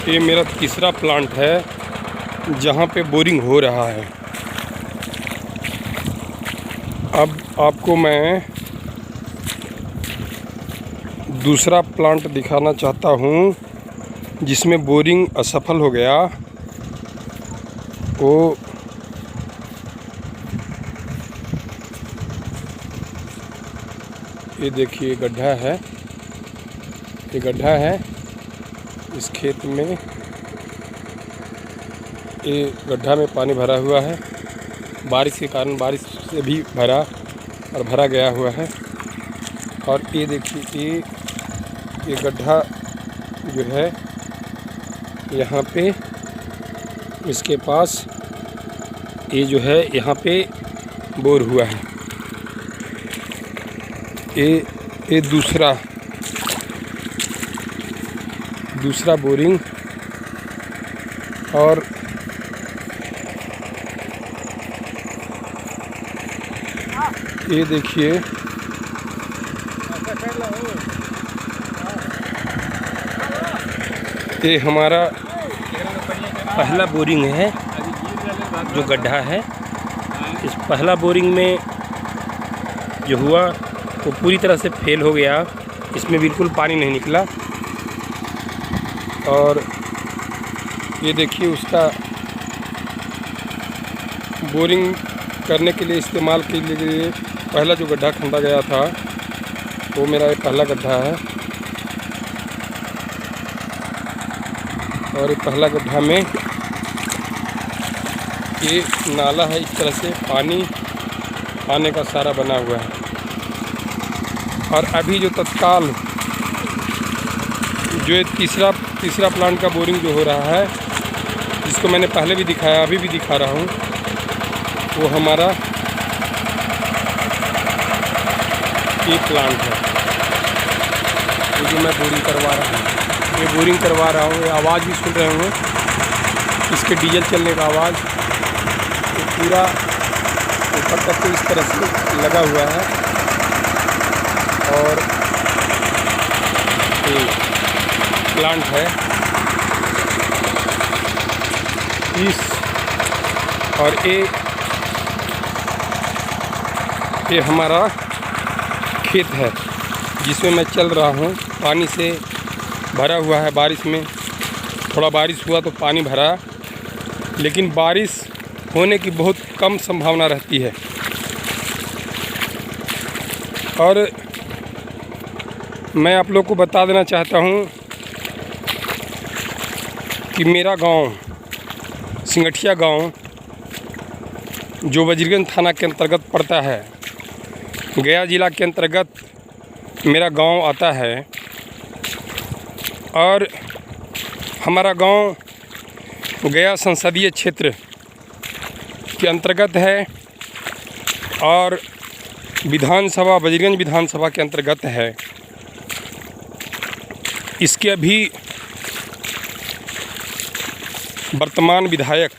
ये मेरा तीसरा प्लांट है जहाँ पे बोरिंग हो रहा है। अब आपको मैं दूसरा प्लांट दिखाना चाहता हूँ जिसमें बोरिंग असफल हो गया। वो ये देखिए गड्ढा है, ये गड्ढा है इस खेत में। ये गड्ढा में पानी भरा हुआ है, बारिश के कारण बारिश से भी भरा गया हुआ है। और ये देखिए ये गड्ढा जो है यहाँ पे इसके पास ये जो है यहाँ पे बोर हुआ है। ये दूसरा बोरिंग। और ये देखिए ये हमारा पहला बोरिंग है जो गड्ढा है। इस पहला बोरिंग में जो हुआ वो पूरी तरह से फेल हो गया, इसमें बिल्कुल पानी नहीं निकला। और ये देखिए उसका बोरिंग करने के लिए इस्तेमाल के लिए पहला जो गड्ढा खंदा गया था वो मेरा ये पहला गड्ढा है। और ये पहला गड्ढा में ये नाला है, इस तरह से पानी आने का सारा बना हुआ है। और अभी जो तत्काल जो तीसरा प्लांट का बोरिंग जो हो रहा है, जिसको मैंने पहले भी दिखाया अभी भी दिखा रहा हूँ, वो हमारा ये प्लांट है। ये जो मैं बोरिंग करवा रहा हूँ, ये आवाज़ भी सुन रहे होंगे इसके डीजल चलने का आवाज़। ये पूरा ऊपर तक तो इस तरह से लगा हुआ है। और ये प्लांट है और ये हमारा खेत है जिसमें मैं चल रहा हूँ। पानी से भरा हुआ है, बारिश में थोड़ा बारिश हुआ तो पानी भरा, लेकिन बारिश होने की बहुत कम संभावना रहती है। और मैं आप लोग को बता देना चाहता हूँ कि मेरा गांव सिंगठिया गांव जो वजीरगंज थाना के अंतर्गत पड़ता है, गया ज़िला के अंतर्गत मेरा गांव आता है। और हमारा गांव गया संसदीय क्षेत्र के अंतर्गत है और विधानसभा वजीरगंज विधानसभा के अंतर्गत है। इसके अभी वर्तमान विधायक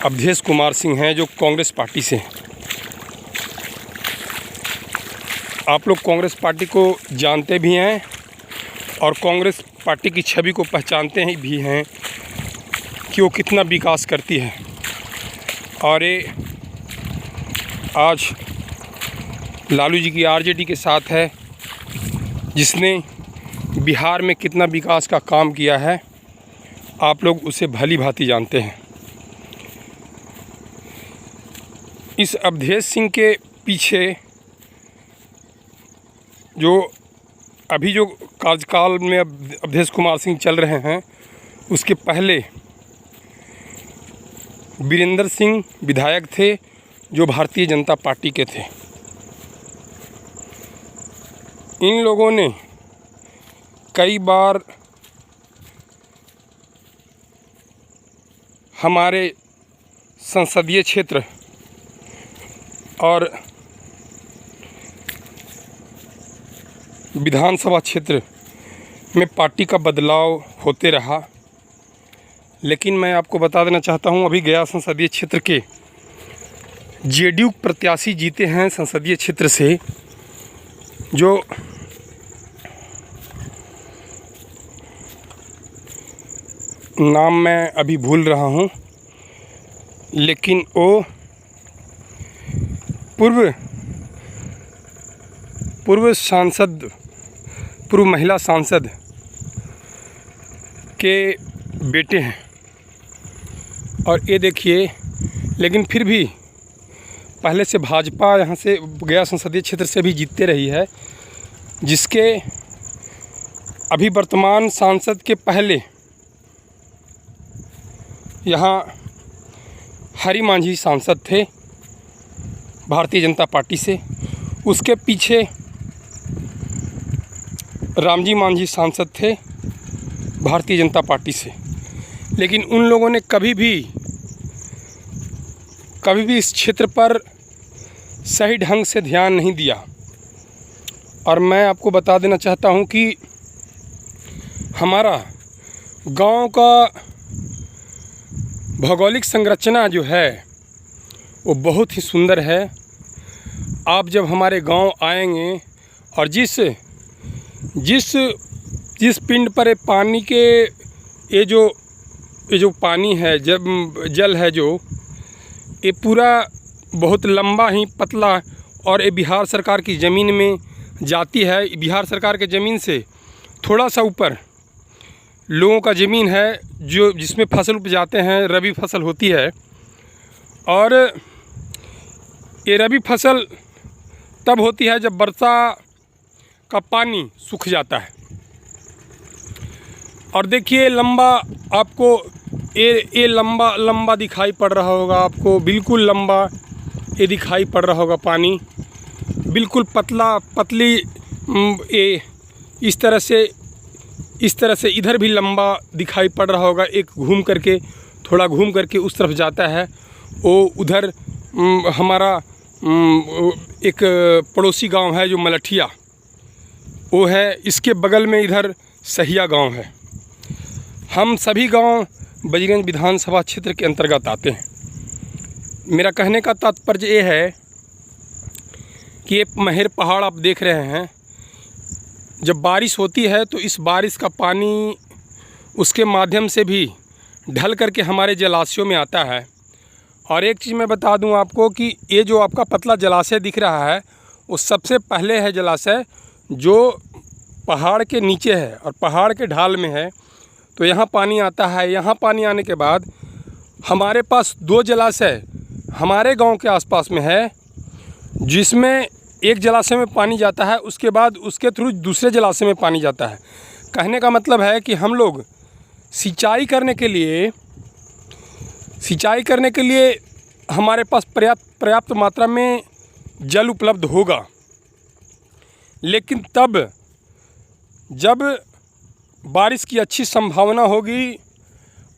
अवधेश कुमार सिंह हैं जो कांग्रेस पार्टी से हैं। आप लोग कांग्रेस पार्टी को जानते भी हैं और कांग्रेस पार्टी की छवि को पहचानते ही भी हैं कि वो कितना विकास करती है। और ये आज लालू जी की आरजेडी के साथ है, जिसने बिहार में कितना विकास का काम किया है आप लोग उसे भली भांति जानते हैं। इस अवधेश सिंह के पीछे जो अभी जो कार्यकाल में अवधेश कुमार सिंह चल रहे हैं, उसके पहले वीरेंद्र सिंह विधायक थे जो भारतीय जनता पार्टी के थे। इन लोगों ने कई बार हमारे संसदीय क्षेत्र और विधानसभा क्षेत्र में पार्टी का बदलाव होते रहा। लेकिन मैं आपको बता देना चाहता हूं, अभी गया संसदीय क्षेत्र के जेडीयू प्रत्याशी जीते हैं संसदीय क्षेत्र से, जो नाम मैं अभी भूल रहा हूँ, लेकिन वो पूर्व महिला सांसद के बेटे हैं। और ये देखिए, लेकिन फिर भी पहले से भाजपा यहाँ से गया संसदीय क्षेत्र से भी जीतते रही है, जिसके अभी वर्तमान सांसद के पहले यहाँ हरि मांझी सांसद थे भारतीय जनता पार्टी से, उसके पीछे रामजी मांझी सांसद थे भारतीय जनता पार्टी से। लेकिन उन लोगों ने कभी भी इस क्षेत्र पर सही ढंग से ध्यान नहीं दिया। और मैं आपको बता देना चाहता हूं कि हमारा गांव का भौगोलिक संरचना जो है वो बहुत ही सुंदर है। आप जब हमारे गांव आएंगे और जिस पिंड पर पानी के ये जो पानी है, जब जल है जो, ये पूरा बहुत लंबा ही पतला, और ये बिहार सरकार की ज़मीन में जाती है। बिहार सरकार के ज़मीन से थोड़ा सा ऊपर लोगों का ज़मीन है जो जिसमें फसल उपजाते हैं, रबी फसल होती है। और ये रबी फसल तब होती है जब वर्षा का पानी सूख जाता है। और देखिए लंबा, आपको ये लंबा दिखाई पड़ रहा होगा, आपको बिल्कुल लंबा ये दिखाई पड़ रहा होगा। पानी बिल्कुल पतली ये इस तरह से इधर भी लंबा दिखाई पड़ रहा होगा। एक थोड़ा घूम करके उस तरफ जाता है। वो उधर हमारा एक पड़ोसी गांव है जो मलठिया, वो है। इसके बगल में इधर सहिया गांव है। हम सभी गांव बजरंग विधानसभा क्षेत्र के अंतर्गत आते हैं। मेरा कहने का तात्पर्य ये है कि ये महेर पहाड़ आप देख रहे हैं, जब बारिश होती है तो इस बारिश का पानी उसके माध्यम से भी ढल करके हमारे जलाशयों में आता है। और एक चीज़ मैं बता दूं आपको कि ये जो आपका पतला जलाशय दिख रहा है, वो सबसे पहले है जलाशय जो पहाड़ के नीचे है और पहाड़ के ढाल में है। तो यहाँ पानी आता है। यहाँ पानी आने के बाद हमारे पास 2 जलाशय हमारे गांव के आसपास में है, जिसमें एक जलाशय में पानी जाता है, उसके बाद उसके थ्रू दूसरे जलाशय में पानी जाता है। कहने का मतलब है कि हम लोग सिंचाई करने के लिए हमारे पास पर्याप्त मात्रा में जल उपलब्ध होगा। लेकिन तब जब बारिश की अच्छी संभावना होगी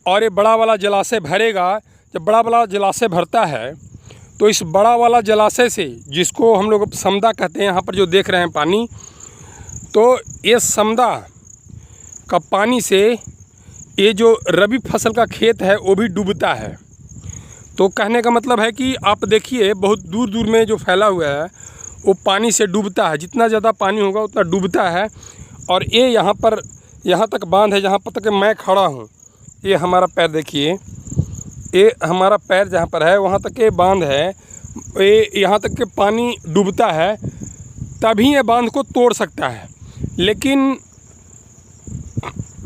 और ये बड़ा वाला जलाशय भरेगा। जब बड़ा वाला जलाशय भरता है तो इस बड़ा वाला जलाशय से, जिसको हम लोग समदा कहते हैं, यहाँ पर जो देख रहे हैं पानी, तो ये समदा का पानी से ये जो रबी फसल का खेत है वो भी डूबता है। तो कहने का मतलब है कि आप देखिए बहुत दूर दूर में जो फैला हुआ है वो पानी से डूबता है। जितना ज़्यादा पानी होगा उतना डूबता है। और ये यहाँ तक बांध है, जहाँ पर तक मैं खड़ा हूँ, ये हमारा पैर देखिए, ये हमारा पैर जहाँ पर है वहाँ तक ये बांध है। ये यहाँ तक के पानी डूबता है, तभी ये बांध को तोड़ सकता है। लेकिन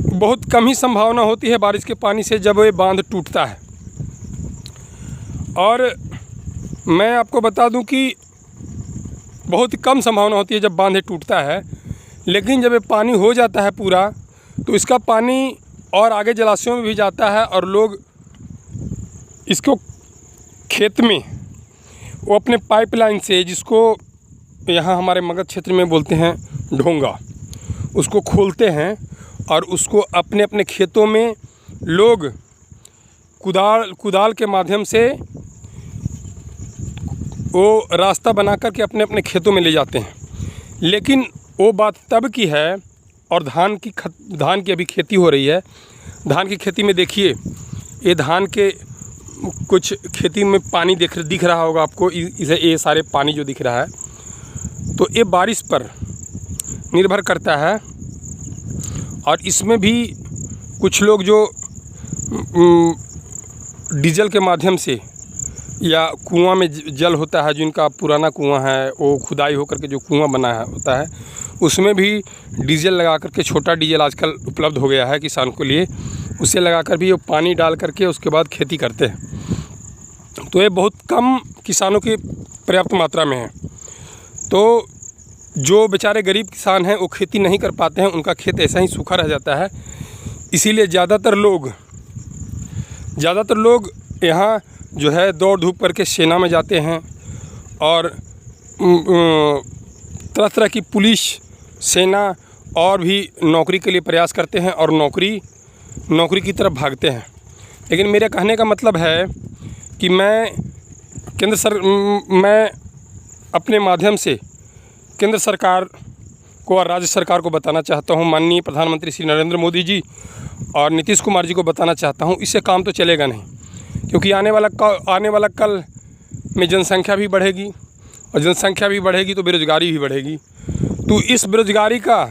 बहुत कम ही संभावना होती है बारिश के पानी से जब ये बांध टूटता है। और मैं आपको बता दूं कि बहुत कम संभावना होती है जब बांध टूटता है। लेकिन जब ये पानी हो जाता है पूरा, तो इसका पानी और आगे जलाशयों में भी जाता है और लोग इसको खेत में वो अपने पाइपलाइन से, जिसको यहाँ हमारे मगध क्षेत्र में बोलते हैं ढोंगा, उसको खोलते हैं और उसको अपने अपने खेतों में लोग कुदाल के माध्यम से वो रास्ता बना कर के अपने अपने खेतों में ले जाते हैं। लेकिन वो बात तब की है, और धान की अभी खेती हो रही है। धान की खेती में देखिए, ये धान के कुछ खेती में पानी दिख रहा होगा आपको, इसे ये सारे पानी जो दिख रहा है, तो ये बारिश पर निर्भर करता है। और इसमें भी कुछ लोग जो डीजल के माध्यम से या कुआं में जल होता है, जिनका पुराना कुआं है वो खुदाई होकर के जो कुआं बना है होता है, उसमें भी डीजल लगा करके, छोटा डीजल आजकल उपलब्ध हो गया है किसान को लिए, उसे लगाकर भी वो पानी डाल करके उसके बाद खेती करते हैं। तो ये बहुत कम किसानों की पर्याप्त मात्रा में है। तो जो बेचारे गरीब किसान हैं वो खेती नहीं कर पाते हैं, उनका खेत ऐसा ही सूखा रह जाता है। इसीलिए ज़्यादातर लोग यहाँ जो है दौड़ धूप करके सेना में जाते हैं और तरह तरह की पुलिस, सेना और भी नौकरी के लिए प्रयास करते हैं और नौकरी की तरफ भागते हैं। लेकिन मेरे कहने का मतलब है कि मैं अपने माध्यम से केंद्र सरकार को और राज्य सरकार को बताना चाहता हूँ, माननीय प्रधानमंत्री श्री नरेंद्र मोदी जी और नीतीश कुमार जी को बताना चाहता हूँ, इससे काम तो चलेगा नहीं। क्योंकि आने वाला कल में जनसंख्या भी बढ़ेगी और जनसंख्या भी बढ़ेगी तो बेरोज़गारी भी बढ़ेगी। तो इस बेरोज़गारी का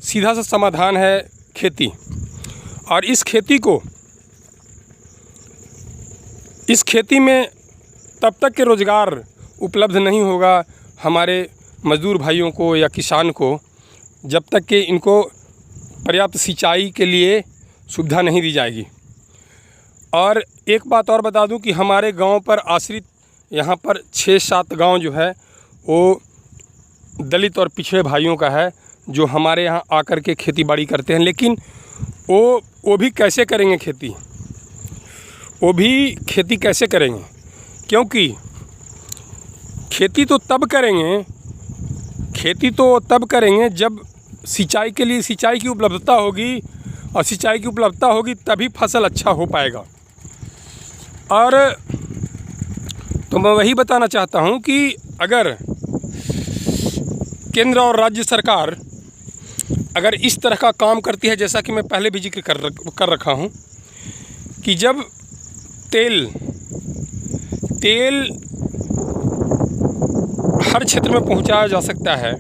सीधा सा समाधान है खेती। और इस खेती में तब तक के रोज़गार उपलब्ध नहीं होगा हमारे मज़दूर भाइयों को या किसान को, जब तक कि इनको पर्याप्त सिंचाई के लिए सुविधा नहीं दी जाएगी। और एक बात और बता दूं कि हमारे गांव पर आश्रित यहाँ पर 6-7 गांव जो है वो दलित और पिछड़े भाइयों का है, जो हमारे यहाँ आकर के खेती बाड़ी करते हैं। लेकिन वो भी कैसे करेंगे खेती? वो भी खेती कैसे करेंगे? क्योंकि खेती तो तब करेंगे जब सिंचाई के लिए सिंचाई की उपलब्धता होगी, और सिंचाई की उपलब्धता होगी तभी फसल अच्छा हो पाएगा। और तो मैं वही बताना चाहता हूँ कि अगर केंद्र और राज्य सरकार अगर इस तरह का काम करती है, जैसा कि मैं पहले भी जिक्र कर रखा हूँ कि जब तेल हर क्षेत्र में पहुँचाया जा सकता है,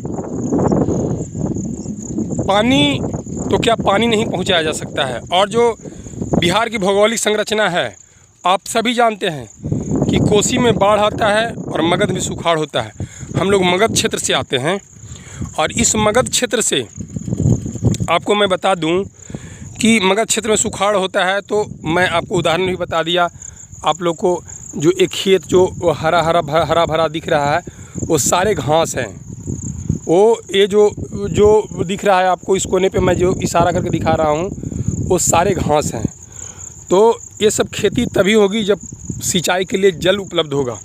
पानी तो क्या पानी नहीं पहुँचाया जा सकता है। और जो बिहार की भौगोलिक संरचना है, आप सभी जानते हैं कि कोसी में बाढ़ आता है और मगध में सुखाड़ होता है। हम लोग मगध क्षेत्र से आते हैं और इस मगध क्षेत्र से आपको मैं बता दूं कि मगध क्षेत्र में सुखाड़ होता है। तो मैं आपको उदाहरण भी बता दिया आप लोग को, जो एक खेत जो हरा भरा दिख रहा है वो सारे घास हैं। वो ये जो दिख रहा है आपको इस कोने पे मैं जो इशारा करके दिखा रहा हूँ वो सारे घास हैं। तो ये सब खेती तभी होगी जब सिंचाई के लिए जल उपलब्ध होगा,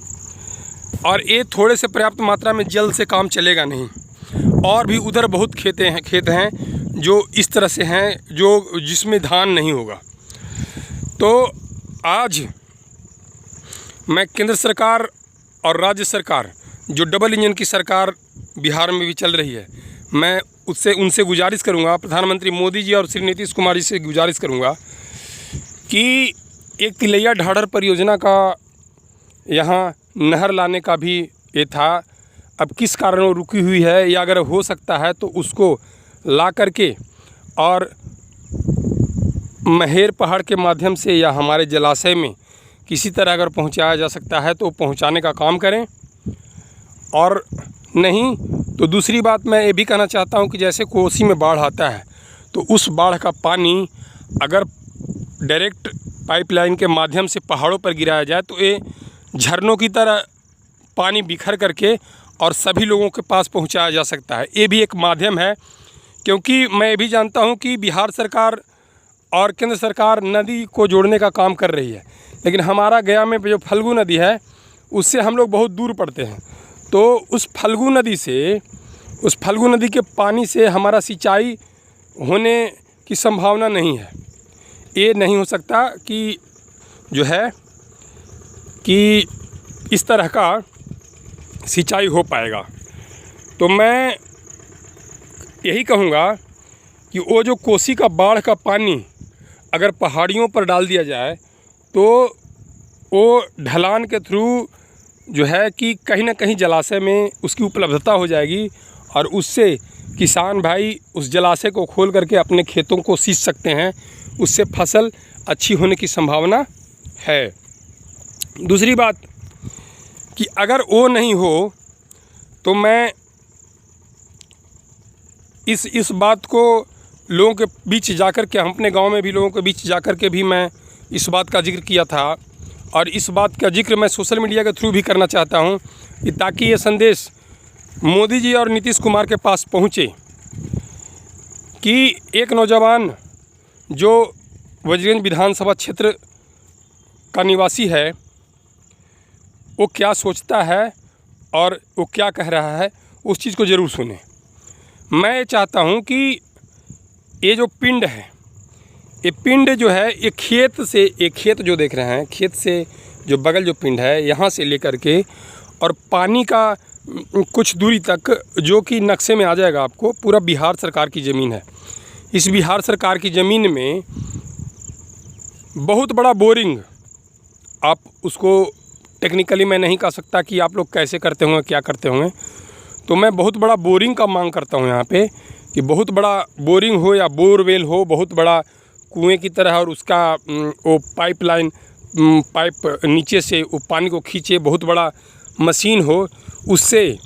और ये थोड़े से पर्याप्त मात्रा में जल से काम चलेगा नहीं। और भी उधर बहुत खेत हैं जो इस तरह से हैं जिसमें धान नहीं होगा। तो आज मैं केंद्र सरकार और राज्य सरकार, जो डबल इंजन की सरकार बिहार में भी चल रही है, मैं उनसे गुजारिश करूंगा, प्रधानमंत्री मोदी जी और श्री नीतीश कुमार जी से गुजारिश करूंगा कि एक तिलैया ढाढ़र परियोजना का यहाँ नहर लाने का भी ये था। अब किस कारण वो रुकी हुई है, या अगर हो सकता है तो उसको ला करके और महेर पहाड़ के माध्यम से या हमारे जलाशय में किसी तरह अगर पहुँचाया जा सकता है तो पहुँचाने का काम करें। और नहीं तो दूसरी बात मैं ये भी कहना चाहता हूँ कि जैसे कोसी में बाढ़ आता है तो उस बाढ़ का पानी अगर डायरेक्ट पाइपलाइन के माध्यम से पहाड़ों पर गिराया जाए तो ये झरनों की तरह पानी बिखर करके और सभी लोगों के पास पहुंचाया जा सकता है। ये भी एक माध्यम है, क्योंकि मैं ये भी जानता हूं कि बिहार सरकार और केंद्र सरकार नदी को जोड़ने का काम कर रही है, लेकिन हमारा गया में जो फल्गु नदी है उससे हम लोग बहुत दूर पड़ते हैं। तो उस फल्गु नदी के पानी से हमारा सिंचाई होने की संभावना नहीं है। ये नहीं हो सकता कि जो है कि इस तरह का सिंचाई हो पाएगा। तो मैं यही कहूँगा कि वो जो कोसी का बाढ़ का पानी अगर पहाड़ियों पर डाल दिया जाए तो वो ढलान के थ्रू जो है कि कहीं ना कहीं जलाशय में उसकी उपलब्धता हो जाएगी, और उससे किसान भाई उस जलाशय को खोल करके अपने खेतों को सींच सकते हैं। उससे फसल अच्छी होने की संभावना है। दूसरी बात कि अगर वो नहीं हो तो मैं इस बात को लोगों के बीच जाकर के, हम अपने गांव में भी लोगों के बीच जाकर के भी मैं इस बात का जिक्र किया था, और इस बात का जिक्र मैं सोशल मीडिया के थ्रू भी करना चाहता हूं कि ताकि ये संदेश मोदी जी और नीतीश कुमार के पास पहुंचे कि एक नौजवान जो वज्रगंज विधानसभा क्षेत्र का निवासी है वो क्या सोचता है और वो क्या कह रहा है, उस चीज़ को ज़रूर सुने। मैं ये चाहता हूँ कि ये जो पिंड है, ये पिंड जो है, ये खेत से, ये खेत जो देख रहे हैं, खेत से जो बगल जो पिंड है, यहाँ से लेकर के और पानी का कुछ दूरी तक, जो कि नक्शे में आ जाएगा आपको, पूरा बिहार सरकार की ज़मीन है। इस बिहार सरकार की ज़मीन में बहुत बड़ा बोरिंग, आप उसको टेक्निकली मैं नहीं कह सकता कि आप लोग कैसे करते होंगे, क्या करते होंगे, तो मैं बहुत बड़ा बोरिंग का मांग करता हूँ यहाँ पे कि बहुत बड़ा बोरिंग हो या बोरवेल हो, बहुत बड़ा कुएं की तरह, और उसका वो पाइपलाइन, पाइप नीचे से वो पानी को खींचे, बहुत बड़ा मशीन हो, उससे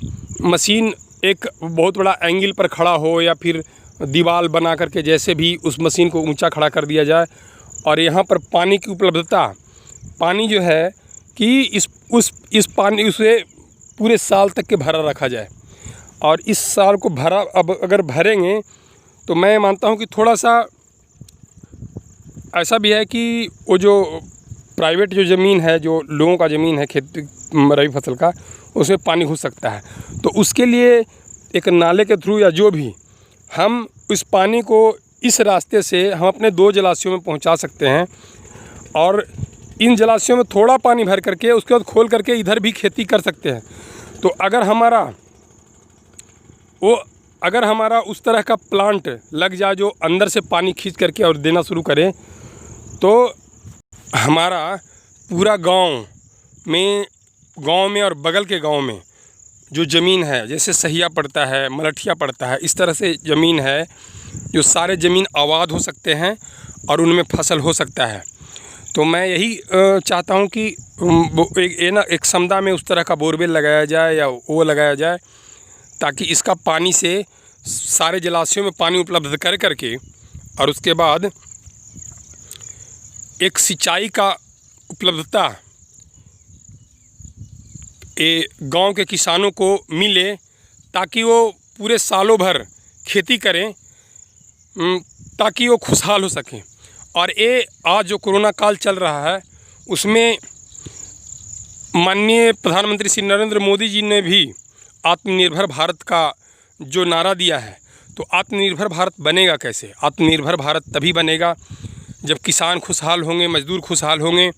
मशीन एक बहुत बड़ा एंगल पर खड़ा हो या फिर दीवार बना करके जैसे भी उस मशीन को ऊंचा खड़ा कर दिया जाए, और यहाँ पर पानी की उपलब्धता, पानी जो है कि इस पानी उसे पूरे साल तक के भरा रखा जाए। और इस साल को भरा, अब अगर भरेंगे तो मैं मानता हूँ कि थोड़ा सा ऐसा भी है कि वो जो प्राइवेट जो ज़मीन है, जो लोगों का ज़मीन है खेती रबी फसल का, उसमें पानी घुस सकता है। तो उसके लिए एक नाले के थ्रू या जो भी, हम इस पानी को इस रास्ते से हम अपने 2 जलाशयों में पहुंचा सकते हैं, और इन जलाशयों में थोड़ा पानी भर करके उसके बाद खोल करके इधर भी खेती कर सकते हैं। तो अगर हमारा उस तरह का प्लांट लग जाए जो अंदर से पानी खींच करके और देना शुरू करे, तो हमारा पूरा गांव में और बगल के गांव में जो ज़मीन है, जैसे सहिया पड़ता है, मलठिया पड़ता है, इस तरह से ज़मीन है जो सारे ज़मीन आबाद हो सकते हैं और उनमें फसल हो सकता है। तो मैं यही चाहता हूँ कि एक समुदाय में उस तरह का बोरवेल लगाया जाए या वो लगाया जाए, ताकि इसका पानी से सारे जलाशयों में पानी उपलब्ध कर करके, और उसके बाद एक सिंचाई का उपलब्धता ये गांव के किसानों को मिले, ताकि वो पूरे सालों भर खेती करें, ताकि वो खुशहाल हो सकें। और ये आज जो कोरोना काल चल रहा है, उसमें माननीय प्रधानमंत्री श्री नरेंद्र मोदी जी ने भी आत्मनिर्भर भारत का जो नारा दिया है, तो आत्मनिर्भर भारत बनेगा कैसे? आत्मनिर्भर भारत तभी बनेगा जब किसान खुशहाल होंगे, मज़दूर खुशहाल होंगे,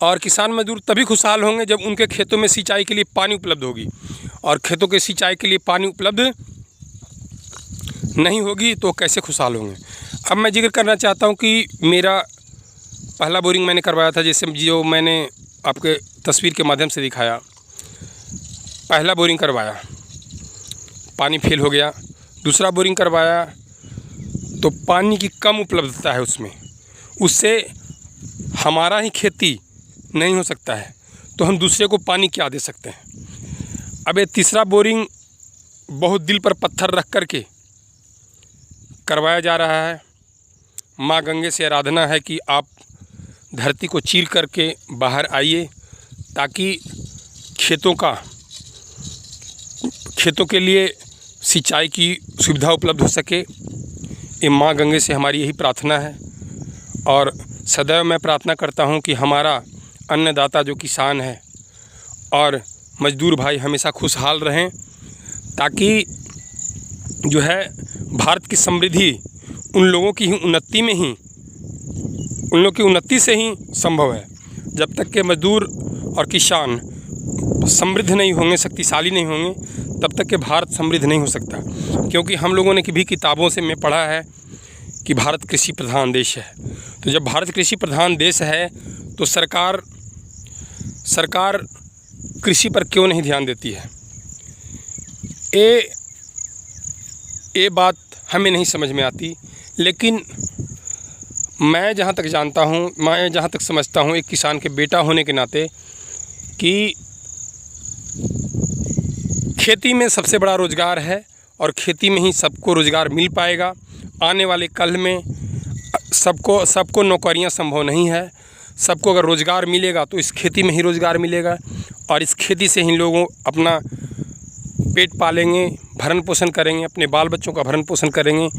और किसान मज़दूर तभी खुशहाल होंगे जब उनके खेतों में सिंचाई के लिए पानी उपलब्ध होगी, और खेतों के सिंचाई के लिए पानी उपलब्ध नहीं होगी तो कैसे खुशहाल होंगे। अब मैं जिक्र करना चाहता हूं कि मेरा पहला बोरिंग मैंने करवाया था, जैसे जो मैंने आपके तस्वीर के माध्यम से दिखाया, पहला बोरिंग करवाया, पानी फेल हो गया। दूसरा बोरिंग करवाया तो पानी की कम उपलब्धता है उसमें, उससे हमारा ही खेती नहीं हो सकता है, तो हम दूसरे को पानी क्या दे सकते हैं। अब ये तीसरा बोरिंग बहुत दिल पर पत्थर रख कर के करवाया जा रहा है। माँ गंगे से आराधना है कि आप धरती को चीर करके बाहर आइए, ताकि खेतों के लिए सिंचाई की सुविधा उपलब्ध हो सके। ये माँ गंगे से हमारी यही प्रार्थना है, और सदैव मैं प्रार्थना करता हूँ कि हमारा अन्नदाता जो किसान है और मज़दूर भाई हमेशा खुशहाल रहें, ताकि जो है भारत की समृद्धि उन लोगों की उन्नति से ही संभव है। जब तक के मज़दूर और किसान समृद्ध नहीं होंगे, शक्तिशाली नहीं होंगे, तब तक के भारत समृद्ध नहीं हो सकता। क्योंकि हम लोगों ने भी किताबों से मैं पढ़ा है कि भारत कृषि प्रधान देश है। तो जब भारत कृषि प्रधान देश है तो सरकार कृषि पर क्यों नहीं ध्यान देती है? ये बात हमें नहीं समझ में आती। लेकिन मैं जहाँ तक जानता हूँ, मैं जहाँ तक समझता हूँ, एक किसान के बेटा होने के नाते, कि खेती में सबसे बड़ा रोज़गार है और खेती में ही सबको रोज़गार मिल पाएगा। आने वाले कल में सबको नौकरियां संभव नहीं है। सबको अगर रोज़गार मिलेगा तो इस खेती में ही रोज़गार मिलेगा और इस खेती से ही लोगों अपना पेट पालेंगे, भरण पोषण करेंगे, अपने बाल बच्चों का भरण पोषण करेंगे।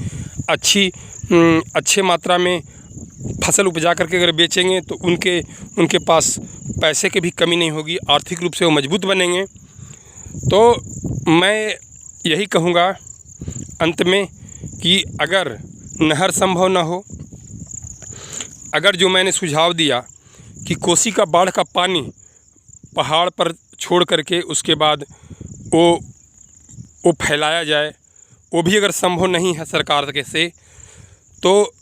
अच्छे मात्रा में फसल उपजा करके अगर बेचेंगे तो उनके पास पैसे की भी कमी नहीं होगी, आर्थिक रूप से वो मजबूत बनेंगे। तो मैं यही कहूँगा अंत में कि अगर नहर संभव ना हो, अगर जो मैंने सुझाव दिया कि कोसी का बाढ़ का पानी पहाड़ पर छोड़ करके उसके बाद वो फैलाया जाए, वो भी अगर संभव नहीं है सरकार के से, तो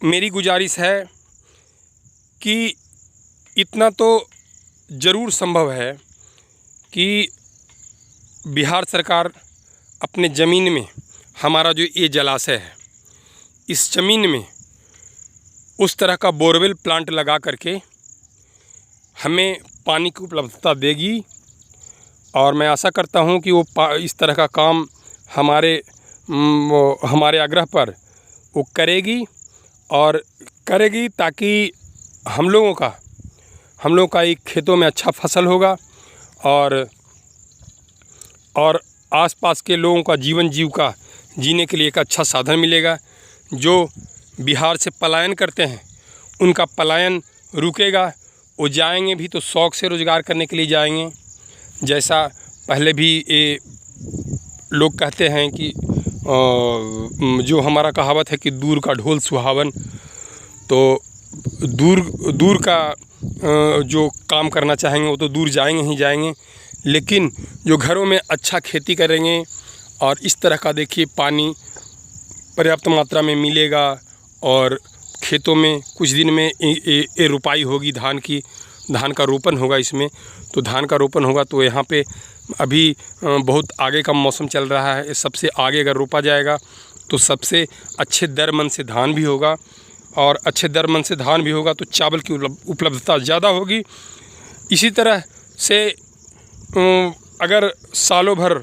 मेरी गुजारिश है कि इतना तो ज़रूर संभव है कि बिहार सरकार अपने ज़मीन में, हमारा जो ये जलाशय है, इस ज़मीन में उस तरह का बोरवेल प्लांट लगा करके हमें पानी की उपलब्धता देगी। और मैं आशा करता हूं कि वो इस तरह का काम हमारे आग्रह पर वो करेगी ताकि हम लोगों का एक खेतों में अच्छा फसल होगा और आसपास के लोगों का जीने के लिए एक अच्छा साधन मिलेगा। जो बिहार से पलायन करते हैं उनका पलायन रुकेगा, वो जाएंगे भी तो शौक़ से रोज़गार करने के लिए जाएंगे। जैसा पहले भी ये लोग कहते हैं कि जो हमारा कहावत है कि दूर का ढोल सुहावन, तो दूर का जो काम करना चाहेंगे वो तो दूर जाएंगे ही जाएंगे, लेकिन जो घरों में अच्छा खेती करेंगे और इस तरह का देखिए पानी पर्याप्त मात्रा में मिलेगा और खेतों में कुछ दिन में ये रुपाई होगी, धान का रोपण होगा। इसमें तो धान का रोपण होगा तो यहाँ पे अभी बहुत आगे का मौसम चल रहा है, सबसे आगे अगर रोपा जाएगा तो सबसे अच्छे दर मन से धान भी होगा और अच्छे दर मन से धान भी होगा तो चावल की उपलब्धता ज़्यादा होगी। इसी तरह से अगर सालों भर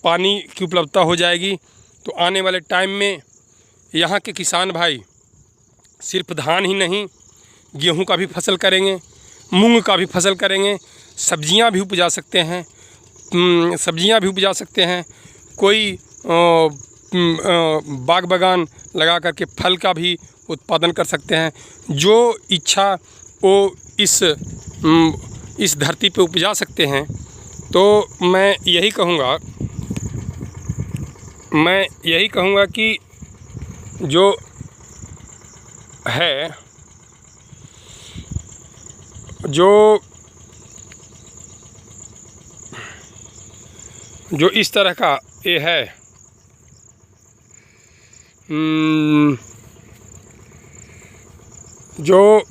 पानी की उपलब्धता हो जाएगी तो आने वाले टाइम में यहाँ के किसान भाई सिर्फ धान ही नहीं, गेहूं का भी फसल करेंगे, मूंग का भी फसल करेंगे, सब्जियां भी उपजा सकते हैं, कोई बाग बागान लगा करके फल का भी उत्पादन कर सकते हैं। जो इच्छा वो इस धरती पे उपजा सकते हैं। तो मैं यही कहूँगा कि जो है, जो इस तरह का ये है, जो